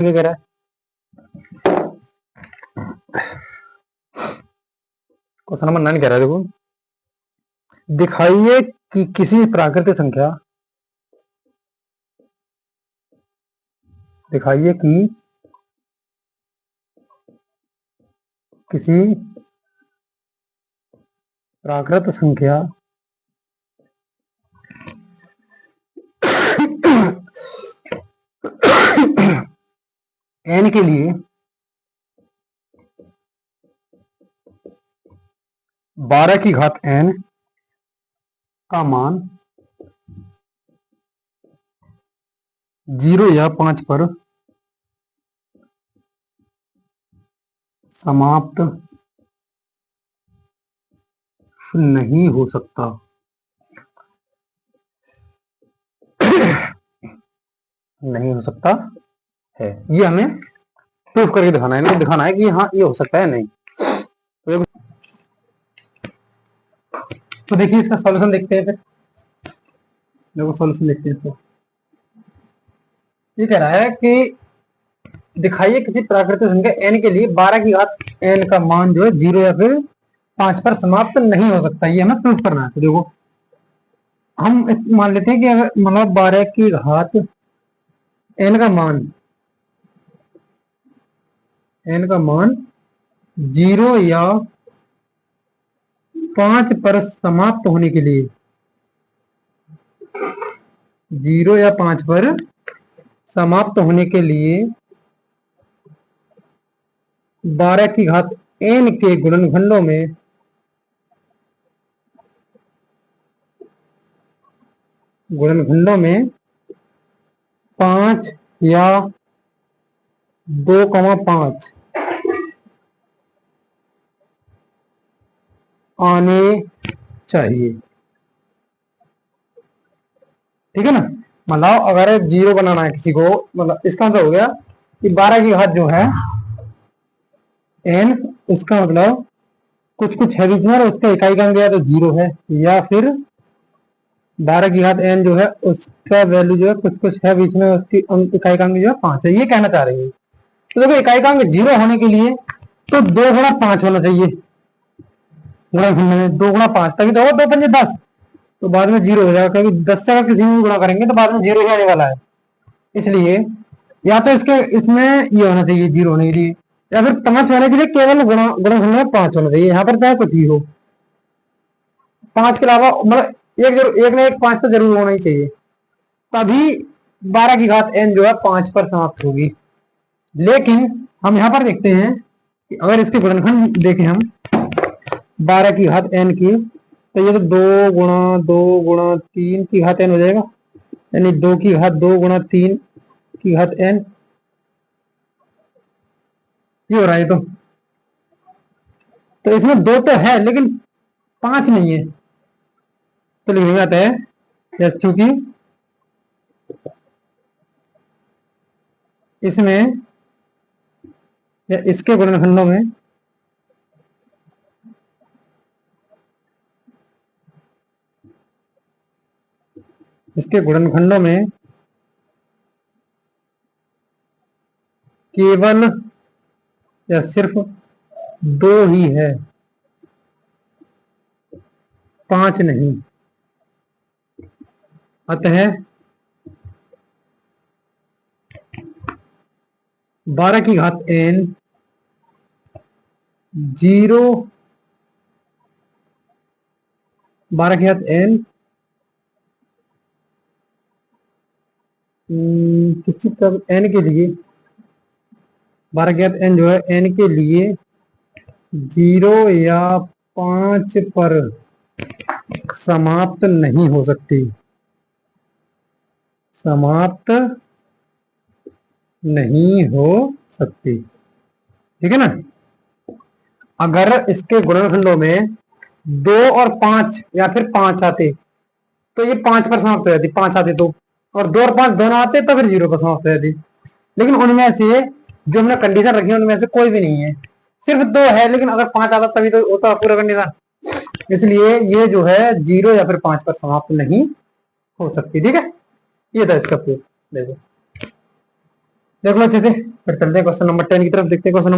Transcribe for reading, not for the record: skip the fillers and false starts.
क्या कह रहा है, क्वेश्चन नंबर 9 कह रहा है, देखो दिखाइए कि किसी प्राकृतिक संख्या, दिखाइए कि किसी प्राकृत संख्या n के लिए 12 की घात n का मान 0 या 5 पर समाप्त नहीं हो सकता। नहीं हो सकता है, ये हमें प्रूफ करके दिखाना है, इनको दिखाना है कि हाँ ये हो सकता है नहीं। तो देखिए इसका सॉल्यूशन देखते हैं, फिर देखो सॉल्यूशन देखते हैं। तो ये कह रहा है कि दिखाइए किसी प्राकृतिक संख्या n के लिए 12 की घात n का मान जो है 0 या फिर 5 पर समाप्त नहीं हो सकता, ये हमें प्रूफ करना है। तो देखो हम मान लेते हैं कि अगर मतलब 12 की घात n का मान 0 या 5 पर समाप्त होने के लिए, 0 या 5 पर समाप्त होने के लिए 12 की घात n के गुणनखंडों में गुणनखंडों में 5 या 2,5 आने चाहिए। ठीक है ना, मतलब अगर 0 बनाना है किसी को, मतलब इसका मतलब हो गया कि 12 की घात जो है n, उसका मतलब कुछ कुछ है बीच में और उसका इकाई अंक या तो 0 है, या फिर 12 की घात n जो है उसका वैल्यू जो है कुछ कुछ है बीच में, उसकी इकाई अंक जो है 5 है, ये कहना चाह रही है। तो देखो इकाई अंक 0 होने के लिए तो 2 गुणा 5 होना चाहिए, गुणनखंड में 2 गुणा 5, तभी तो होगा 2 पंजे 10, तो बाद में 0 हो जाएगा, क्योंकि 10 से अगर किसी में गुणा करेंगे तो बाद में 0 ही आने वाला है। इसलिए या तो इसके इसमें ये होना चाहिए 0 होने के लिए, या फिर 5 होने के लिए केवल गुणनखंड में 5 होना चाहिए, यहाँ पर चाहे कुछ भी हो, 5 के अलावा मतलब एक ना एक 5 तो जरूर होना ही चाहिए, तभी 12 की घात n जो है 5 पर समाप्त होगी। लेकिन हम यहाँ पर देखते हैं कि अगर इसके गुणनखंड देखें हम 12 की घात n की, तो ये तो 2 गुणा 3 की घात n हो जाएगा, यानी 2 की घात 2 गुणा 3 की घात n, ये हो रहा है। तो इसमें 2 तो है लेकिन 5 नहीं है, तो लिखने आता है या चूंकि इसमें या इसके गुणनखंडों में केवल या सिर्फ 2 ही है, 5 नहीं। अतः 12 की घात n 0, 12 की घात n किसी का n के लिए 12 की घात n जो है n के लिए 0 या 5 पर समाप्त नहीं हो सकती, समाप्त नहीं हो सकती। ठीक है ना, अगर इसके गुणनखंडों में 2 और 5 या फिर 5 आते तो ये 5 पर समाप्त हो जाती, 5 आते तो, और 2 और 5 दोनों आते तो फिर 0 पर समाप्त हो जाती। लेकिन उनमें से जो हमने कंडीशन रखी है उनमें से कोई भी नहीं है, सिर्फ 2 है, लेकिन अगर 5 आता तभी तो होता पूरा कंडीशन, इसलिए ये जो है 0 या फिर 5 पर समाप्त नहीं हो सकती। ठीक है, ये था इसका प्रूफ। देखो देख लो अच्छे से। फिर चलते हैं क्वेश्चन नंबर 10 की तरफ, देखते हैं क्वेश्चन नंबर